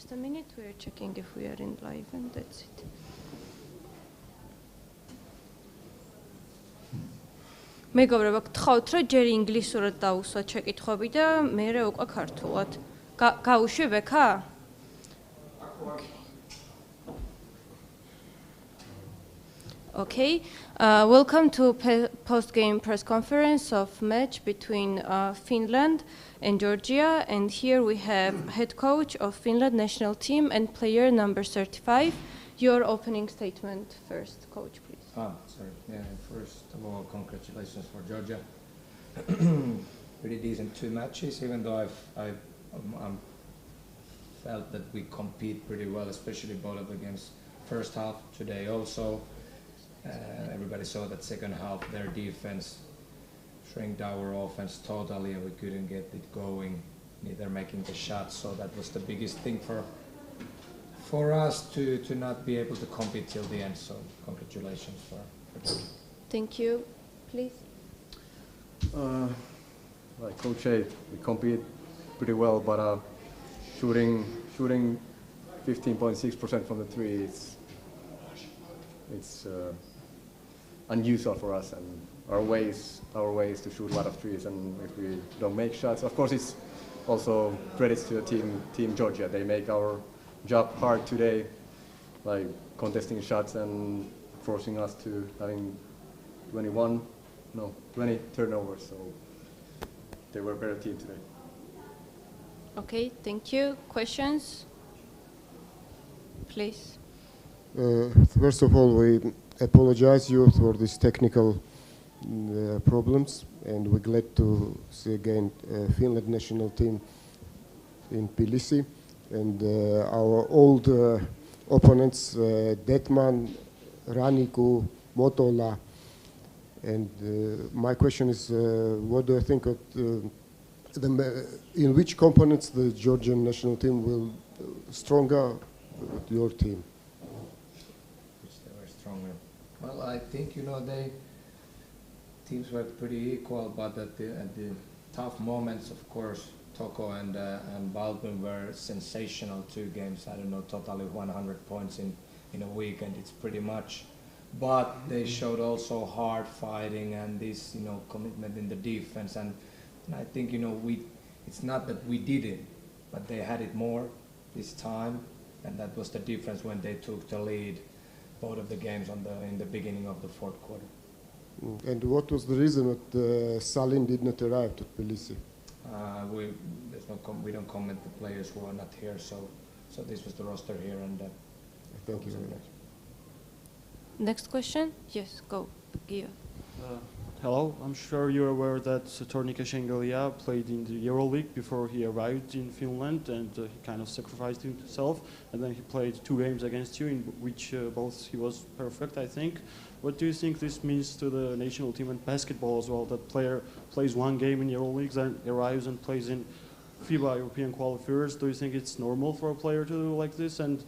Just a minute, we are checking if we are in live, and that's it. მეგობრებო, გთხოვთ, რომ ჯერ ინგლისურად დაუსვათ შეკითხვები და მერე უკვე ქართულად. გაუშვებ ეხა? Okay. Welcome to post-game press conference of match between Finland and Georgia, and here we have head coach of Finland national team and player number 35. Your opening statement first, coach, please. Sorry. Yeah, first of all, congratulations for Georgia. Pretty decent 2 matches, even though I felt that we compete pretty well, especially both of the games. First half today also. Everybody saw that second half their defense shrinked our offense totally, and we couldn't get it going, neither making the shots. So that was the biggest thing for us to not be able to compete till the end. So congratulations for Thank you. Please. Like Coach A, we compete pretty well, but shooting 15.6% from the three, it's unusual for us, and our ways to shoot a lot of threes, and if we don't make shots, of course it's also credits to the team Georgia. They make our job hard today, like contesting shots and forcing us to having 20 turnovers, so they were a better team today. Okay, thank you. Questions? Please. First of all, we apologize you for these technical problems, and we're glad to see again Finland national team in Tbilisi, and our old opponents, Detman, Raniku, Motola. And my question is, what do you think of in which components the Georgian national team will stronger with your team? Well, I think teams were pretty equal, but at the tough moments, of course, Toko and Baldwin were sensational 2 games. I don't know, totally 100 points in a week, and it's pretty much. But they showed also hard fighting and this commitment in the defense, and I think it's not that we did it, but they had it more this time, and that was the difference when they took the lead. Both of the games in the beginning of the 4th quarter. And what was the reason that Salin did not arrive to Tbilisi? We don't comment the players who are not here, so this was the roster here, and thank you very much. Next question? Yes, go, Gio. Hello, I'm sure you're aware that Tornika Shengelia played in the EuroLeague before he arrived in Finland, and he kind of sacrificed himself, and then he played 2 games against you, in which both he was perfect, I think. What do you think this means to the national team and basketball as well, that player plays 1 game in EuroLeague, then arrives and plays in FIBA European Qualifiers? Do you think it's normal for a player to do like this, and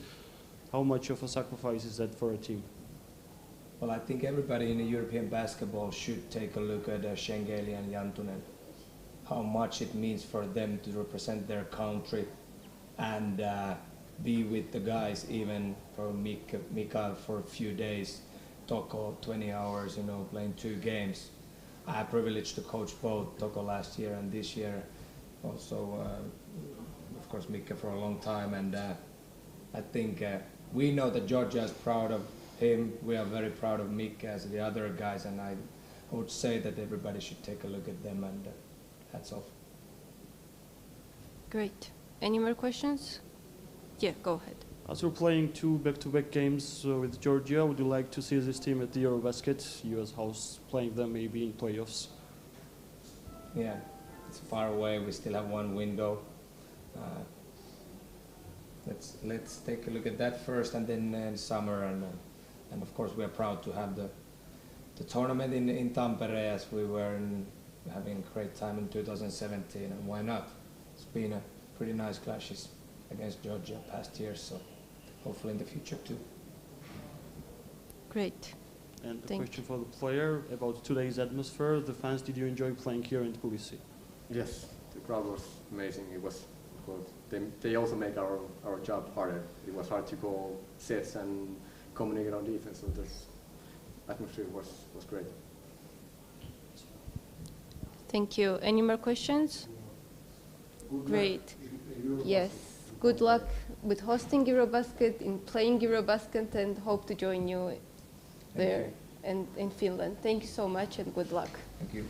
how much of a sacrifice is that for a team? Well, I think everybody in the European basketball should take a look at Şengeli and Jantunen, how much it means for them to represent their country and be with the guys, even for Mikael for a few days, Toko 20 hours, playing 2 games. I had privilege to coach both Toko last year and this year, also, of course, Mika for a long time, and I think we know that Georgia is proud of him. We are very proud of Mika as the other guys, and I would say that everybody should take a look at them, and hats off. Great. Any more questions? Yeah, go ahead. As you're playing 2 back-to-back games with Georgia, would you like to see this team at the EuroBasket, you as host, playing them maybe in playoffs? Yeah, it's far away. We still have 1 window. Let's take a look at that first, and then in summer, and of course we are proud to have the tournament in Tampere, as we were having a great time in 2017, and why not? It's been a pretty nice clashes against Georgia past years, so hopefully in the future too. Great. And a question for the player about today's atmosphere. The fans, did you enjoy playing here in Tbilisi? Yes, the crowd was amazing. It was but they also make our job harder. It was hard to go sets and communicate on defense, so this atmosphere was great. Thank you. Any more questions? Great. Yes. Good luck with hosting EuroBasket, in playing EuroBasket, and hope to join you there and in Finland. Thank you so much and good luck. Thank you.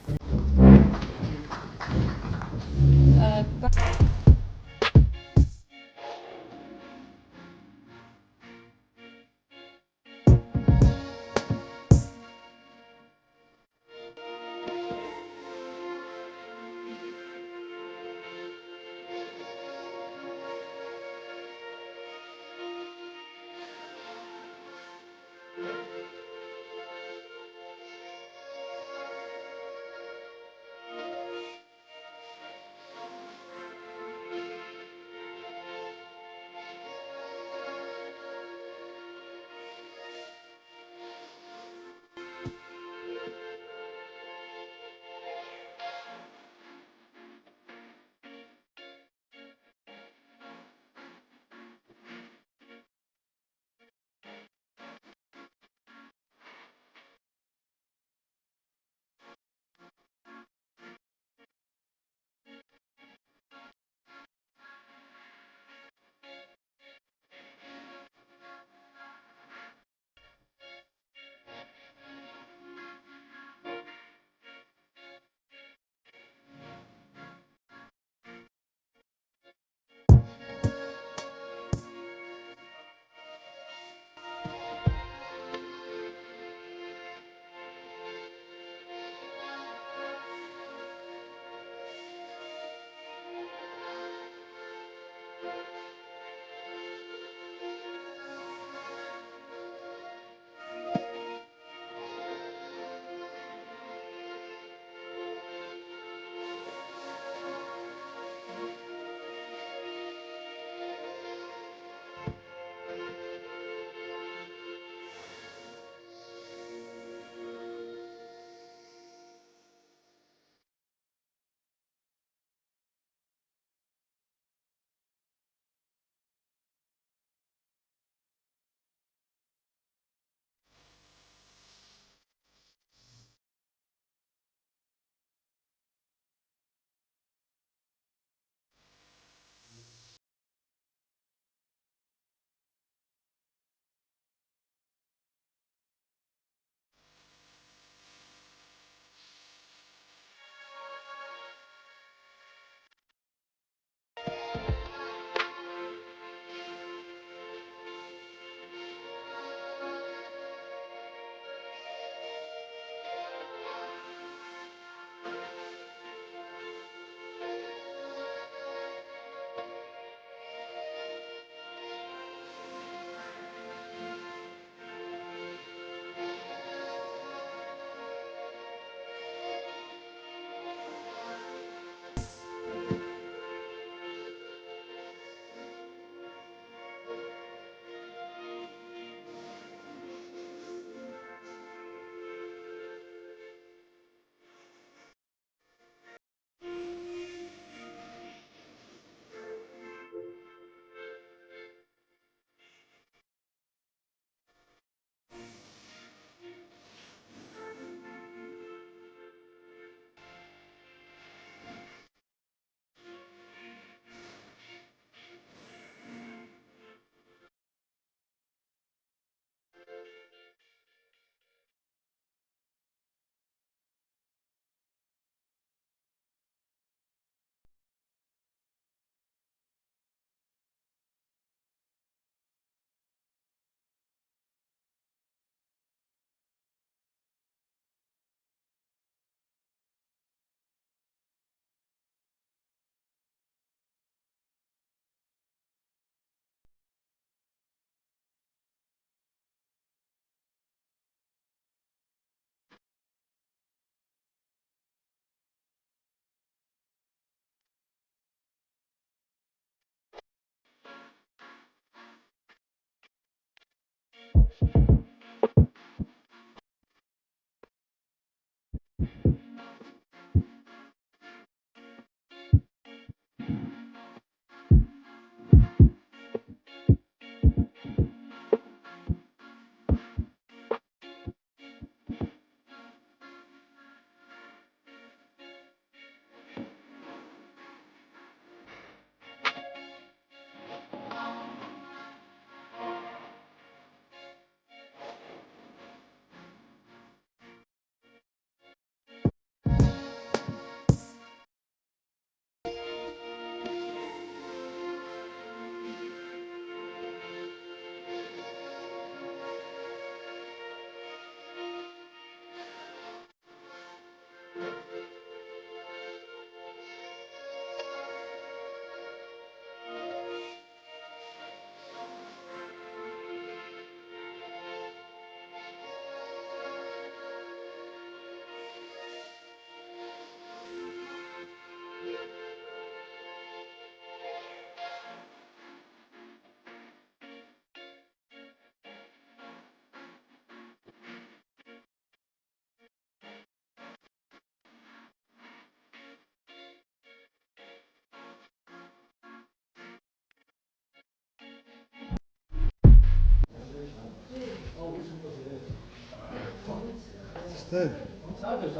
Hey. What guys is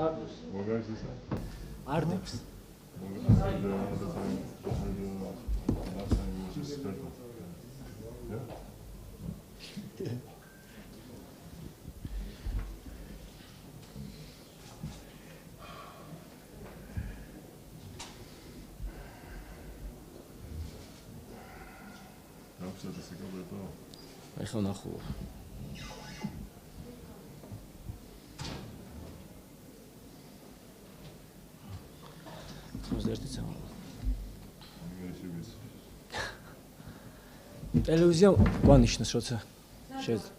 that? Ardeps. The other time, last time you was just purple. Yeah? Kako se da se ga to? איך אנחנו? Različice malo. Televizija, kvanična šoca. Šest.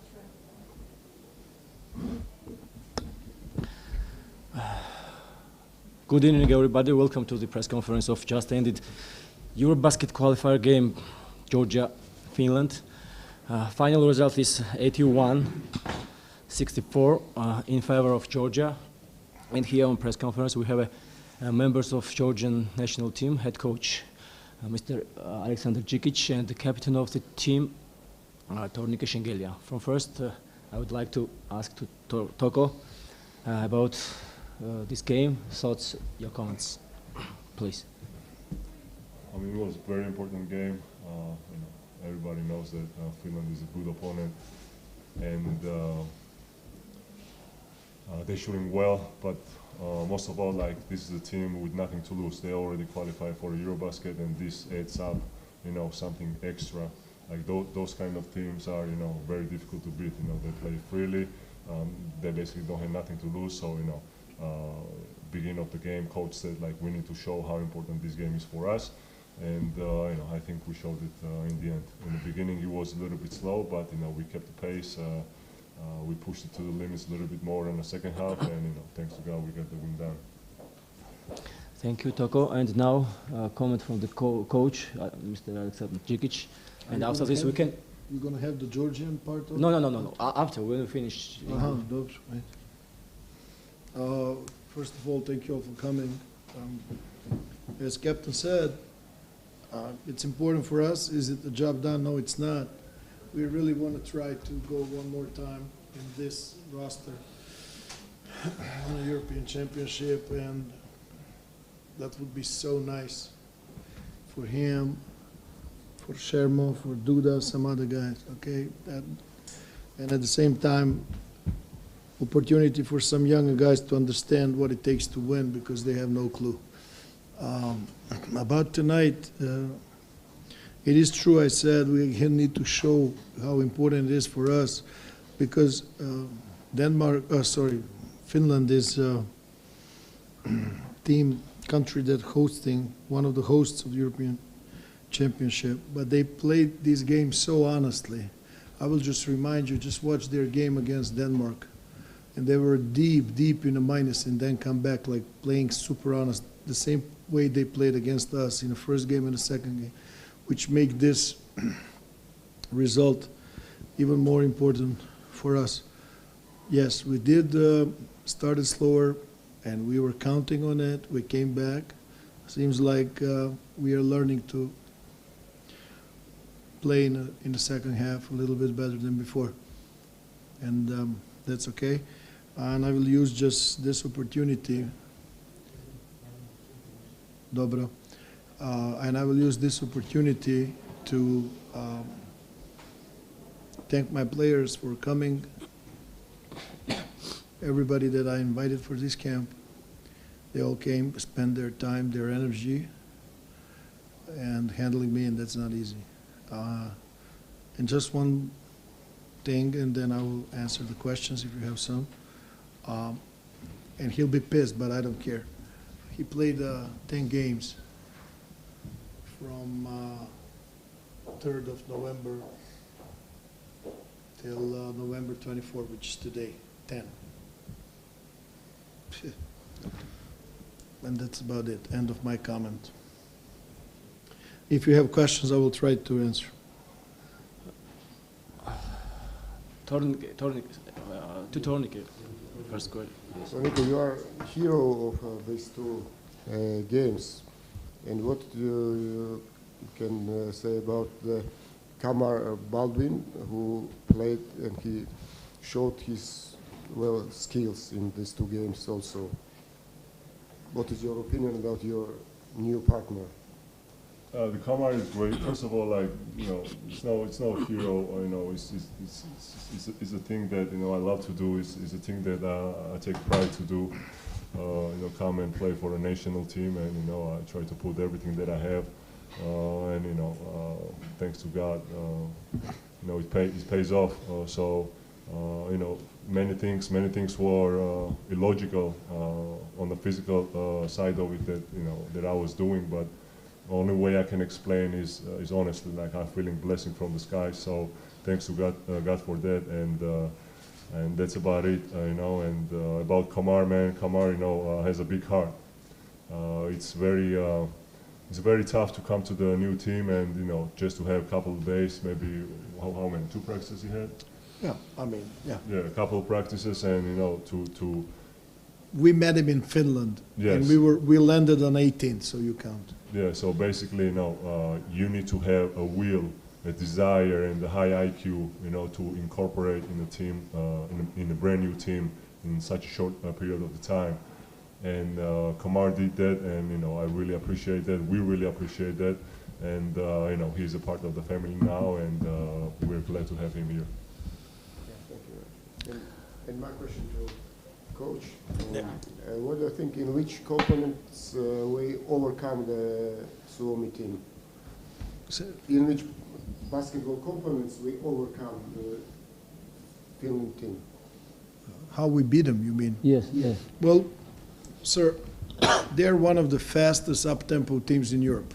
Good evening, everybody. Welcome to the press conference of just ended EuroBasket qualifier game, Georgia, Finland. Final result is 81-64 in favor of Georgia. And here on press conference we have members of Georgian national team, head coach Mr. Alexander Djikic and the captain of the team, Tornike Shengelia. From first, I would like to ask to Toko about this game, thoughts, your comments, please. I mean, it was a very important game. Everybody knows that Finland is a good opponent, and they're shooting well. But most of all, like, this is a team with nothing to lose. They already qualified for EuroBasket, and this adds up, something extra. Like those kind of teams are, very difficult to beat. They play freely. They basically don't have nothing to lose. So, beginning of the game, coach said, like, we need to show how important this game is for us. And I think we showed it in the end. In the beginning, it was a little bit slow, but we kept the pace. We pushed it to the limits a little bit more in the second half, and thanks to God, we got the win done. Thank you, Toko. And now, comment from the coach, Mr. Alexander Djikic. And after this, we can. You're gonna have the Georgian part of it? No. After when we finish. Those, right. First of all, thank you all for coming. As Captain said, it's important for us. Is it the job done? No, it's not. We really want to try to go one more time in this roster on a European Championship, and that would be so nice for him, for Shermo, for Duda, some other guys, okay? And at the same time, opportunity for some younger guys to understand what it takes to win, because they have no clue. About tonight, it is true, I said we need to show how important it is for us, because Finland is a country that hosting, one of the hosts of the European Championship, but they played this game so honestly. I will just remind you, just watch their game against Denmark, and they were deep in the minus and then come back like playing super honest, the same way they played against us in the first game and the second game, which make this result even more important for us. Yes, we did started slower, and we were counting on it. We came back. Seems like we are learning to play in the second half a little bit better than before, and that's okay. And I will use just this opportunity. Dobro. And I will use this opportunity to thank my players for coming, everybody that I invited for this camp. They all came, spent their time, their energy, and handling me, and that's not easy. And just one thing, and then I will answer the questions if you have some. And he'll be pissed, but I don't care. He played 10 games from 3rd of November till November 24, which is today, 10. And that's about it, end of my comment. If you have questions, I will try to answer. Tornike, first go ahead. Tornike, you are hero of these two games. And what you can say about the Kamar Baldwin, who played and he showed his well skills in these two games also. What is your opinion about your new partner? The Kamar is great. First of all, like, you know, it's no hero. You know, it's a thing that, you know, I love to do. It's a thing that I take pride to do. You know, come and play for a national team, and, you know, I try to put everything that I have. And, you know, thanks to God, you know, it pays off. You know, many things were illogical on the physical side of it that, you know, that I was doing, but the only way I can explain is honestly, like, I'm feeling blessing from the sky. So thanks to God for that, and that's about it, you know. And about Kamar, man, Kamar, you know, has a big heart. It's very tough to come to the new team and, you know, just to have a couple of days, maybe how many, 2 practices he had? Yeah, I mean, yeah. Yeah, a couple of practices, and, you know, to We met him in Finland, Yes. and we landed on 18th, so you count. yeah, so basically, you know, you need to have a will, a desire, and a high IQ, you know, to incorporate in a team, in a brand new team in such a short period of the time. And Kamar did that, and, you know, I really appreciate that. We really appreciate that, and you know, he's a part of the family now, and we're glad to have him here. Thank you. And my question to Coach, what do you think, in which components we overcome the Suomi team? In which basketball components we overcome the Finland team? How we beat them, you mean? Yes, yes. Well, sir, they're one of the fastest up-tempo teams in Europe,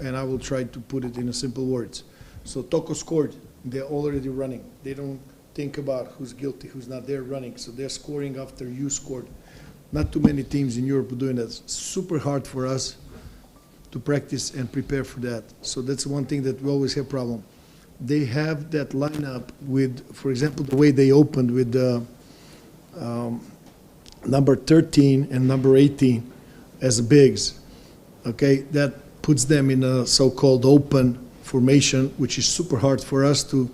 and I will try to put it in a simple words. So Toko scored, they're already running. They don't think about who's guilty, who's not. They're running, so they're scoring after you scored. Not too many teams in Europe are doing that. It's super hard for us to practice and prepare for that. So that's one thing that we always have problem. They have that lineup with, for example, the way they opened with the number 13 and number 18 as bigs. Okay, that puts them in a so-called open formation, which is super hard for us to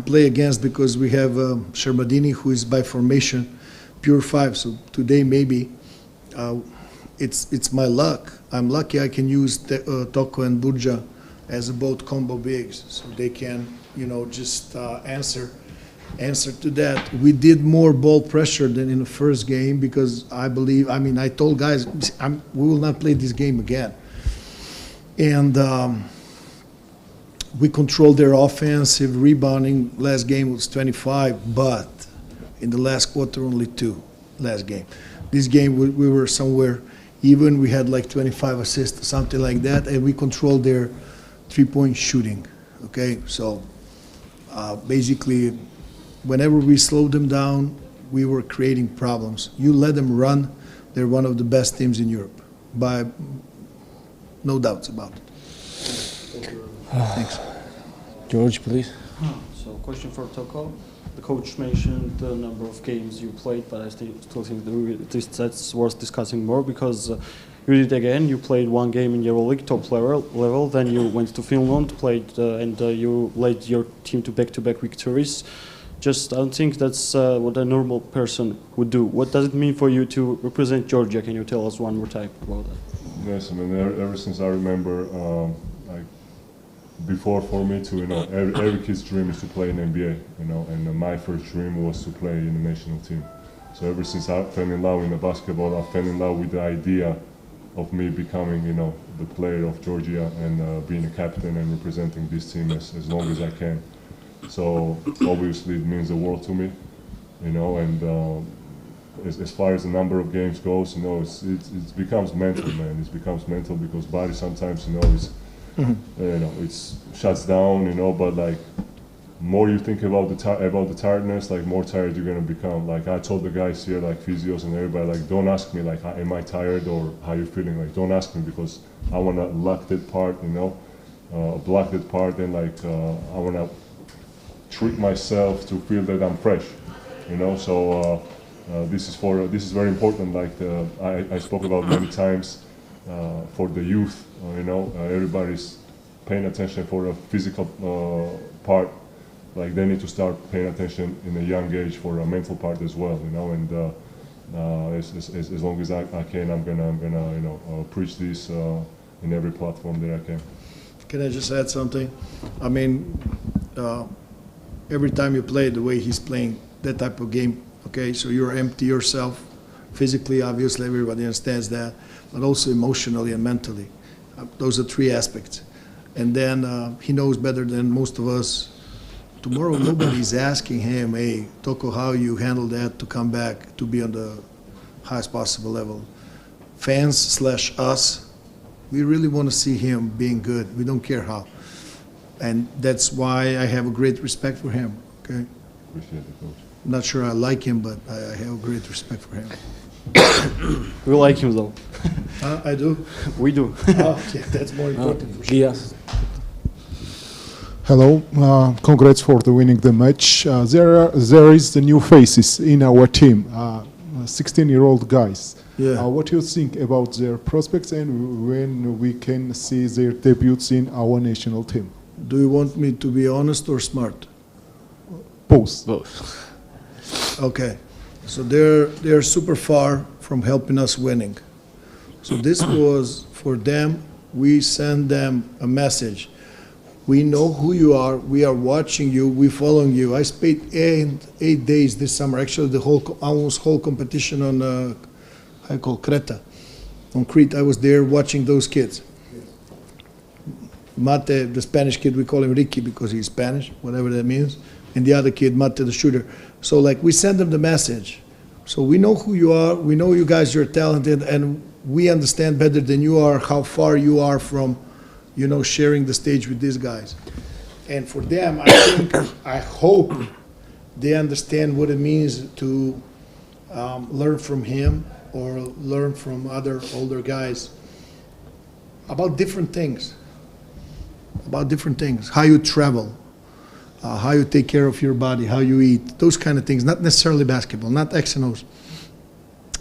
play against, because we have Shermadini, who is by formation pure 5. So today maybe it's my luck. I'm lucky I can use Toko and Burja as both combo bigs, so they can, you know, just answer to that. We did more ball pressure than in the first game, because I believe, I mean, I told guys, we will not play this game again. And we controlled their offensive rebounding. Last game was 25, but in the last quarter only 2 last game. This game we were somewhere even. We had like 25 assists, something like that, and we controlled their three-point shooting. Okay, so basically, whenever we slowed them down, we were creating problems. You let them run, they're one of the best teams in Europe, by no doubts about it. Thanks. George, please. So, question for Toko. The coach mentioned the number of games you played, but I still think that's worth discussing more, because you did again. You played 1 game in EuroLeague top level, then you went to Finland, played, and you led your team to back-to-back victories. I don't think that's what a normal person would do. What does it mean for you to represent Georgia? Can you tell us one more time about that? Yes, I mean, ever since I remember, like, before, for me to, you know, every kid's dream is to play in NBA, you know, and my first dream was to play in the national team. So ever since I fell in love with the basketball, I fell in love with the idea of me becoming, you know, the player of Georgia, and being a captain and representing this team as long as I can. So obviously it means the world to me, you know, and as far as the number of games goes, you know, it becomes mental, man. It becomes mental, because body sometimes, you know, is, you know, it shuts down, you know, but like, more you think about the tiredness, like, more tired you're gonna become. Like, I told the guys here, like physios and everybody, like, don't ask me, like, am I tired or how you feeling? Like, don't ask me, because I wanna lock that part, you know, block that part, and like, I wanna treat myself to feel that I'm fresh, you know. So this is very important. Like I spoke about many times, for the youth, you know, everybody's paying attention for the physical part, like they need to start paying attention in a young age for a mental part as well, you know. And as long as I can, I'm gonna you know preach this in every platform that I can. Can I just add something? I mean, every time you play the way he's playing that type of game, okay, so you're empty yourself, physically, obviously, everybody understands that, but also emotionally and mentally. Those are three aspects. And then he knows better than most of us. Tomorrow, nobody's asking him, hey, Toko, how you handle that to come back to be on the highest possible level. Fans / us, we really want to see him being good. We don't care how. And that's why I have a great respect for him, okay? Appreciate it, Coach. I'm not sure I like him, but I have a great respect for him. We like him though. I do? We do. Oh, yeah, that's more important for sure. Yes. Hello, congrats for the winning the match. There is the new faces in our team, 16-year-old guys. Yeah. What do you think about their prospects and when we can see their debuts in our national team? Do you want me to be honest or smart? Both. Okay. So they're super far from helping us winning. So this was for them. We send them a message. We know who you are. We are watching you. We following you. I spent 8 days this summer. Actually, the almost whole competition on how you call Creta, on Crete. I was there watching those kids. Mate, the Spanish kid, we call him Ricky because he's Spanish, whatever that means, and the other kid, Mate, the shooter. So like we send them the message. So we know who you are. We know you guys are talented, and we understand better than you are how far you are from, you know, sharing the stage with these guys. And for them, I think, I hope they understand what it means to learn from him or learn from other older guys about different things. How you travel, how you take care of your body, how you eat, those kind of things, not necessarily basketball, not X and O's.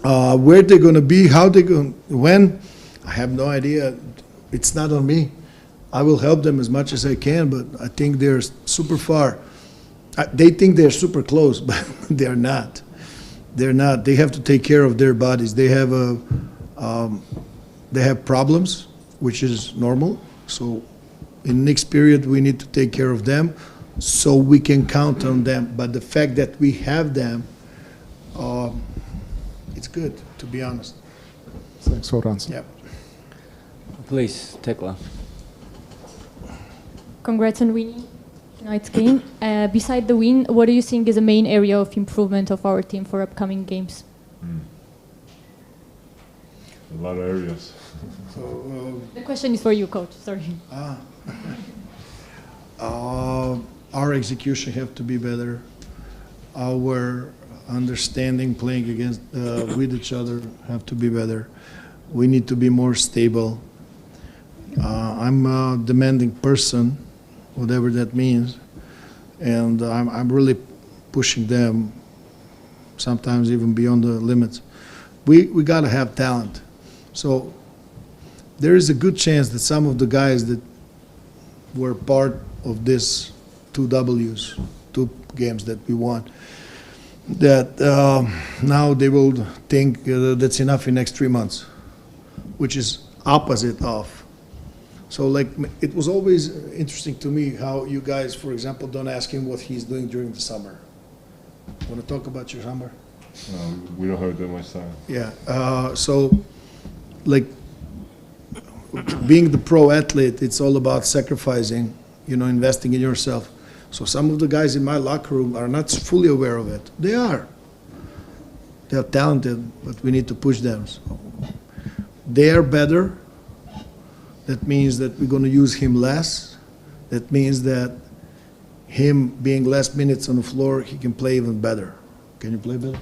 Where they're going to be, how they're going, when, I have no idea. It's not on me. I will help them as much as I can, but I think they're super far. They think they're super close, but they're not. They're not. They have to take care of their bodies. They have problems, which is normal. So in next period, we need to take care of them so we can count on them. But the fact that we have them, it's good, to be honest. Thanks for answering. Yeah. Please, Tekla. Congrats on winning tonight's game. Beside the win, what do you think is the main area of improvement of our team for upcoming games? A lot of areas. So, The question is for you, Coach. Sorry. our execution have to be better. Our understanding playing against with each other have to be better. We need to be more stable. I'm a demanding person, whatever that means, and I'm really pushing them, sometimes even beyond the limits. We got to have talent. So there is a good chance that some of the guys that were part of this 2 games that we won, that now they will think that's enough in next 3 months, which is opposite of. So like it was always interesting to me how you guys, for example, don't ask him what he's doing during the summer. Want to talk about your summer? We don't have that much time. Yeah. So like being the pro athlete, it's all about sacrificing, you know, investing in yourself. So some of the guys in my locker room are not fully aware of it. They are. They are talented, but we need to push them. So they are better. That means that we're going to use him less. That means that him being less minutes on the floor, he can play even better. Can you play better?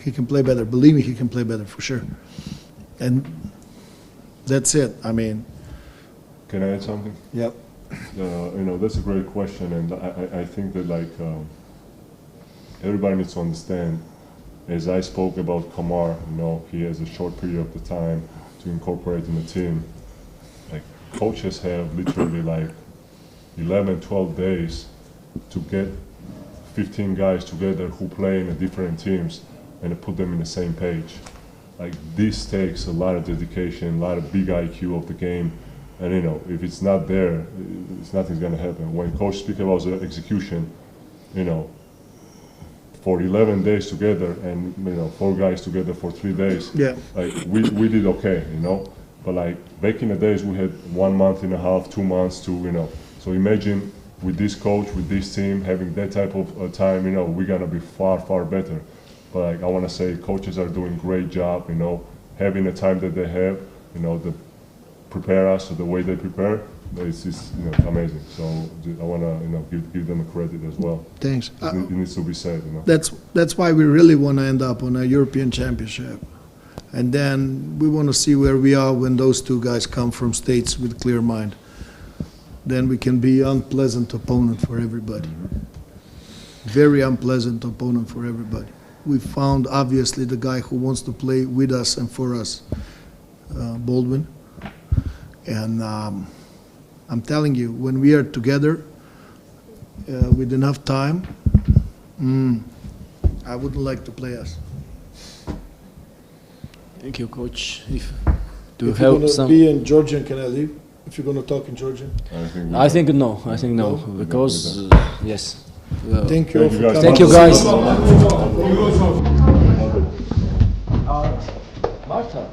He can play better. Believe me, he can play better for sure. And that's it. I mean. Can I add something? Yep. You know, that's a great question, and I think that like everybody needs to understand. As I spoke about Kamar, you know, he has a short period of the time to incorporate in the team. Like coaches have literally like 11, 12 days to get 15 guys together who play in different teams and put them in the same page. Like this takes a lot of dedication, a lot of big IQ of the game, and you know if it's not there, nothing's gonna happen. When coach speaks about the execution, you know, for 11 days together and you know 4 guys together for 3 days, Yeah. like we did okay, you know. But like back in the days, we had 1 month and a half, 2 months to you know. So imagine with this coach, with this team, having that type of time, you know, we're gonna be far, far better. But like, I want to say, coaches are doing great job, you know, having the time that they have, you know, to prepare us the way they prepare. It's just, you know, amazing. So I want to, you know, give them a credit as well. Thanks. It needs to be said, you know. That's why we really want to end up on a European Championship, and then we want to see where we are when those 2 guys come from states with clear mind. Then we can be unpleasant opponent for everybody. Very unpleasant opponent for everybody. We found obviously the guy who wants to play with us and for us, Baldwin. And I'm telling you, when we are together with enough time, I wouldn't like to play us. Thank you, coach. If You're going to be in Georgian, can I leave? If you're going to talk in Georgian? I think no, because yes. Thank you. Thank you, guys. Marta.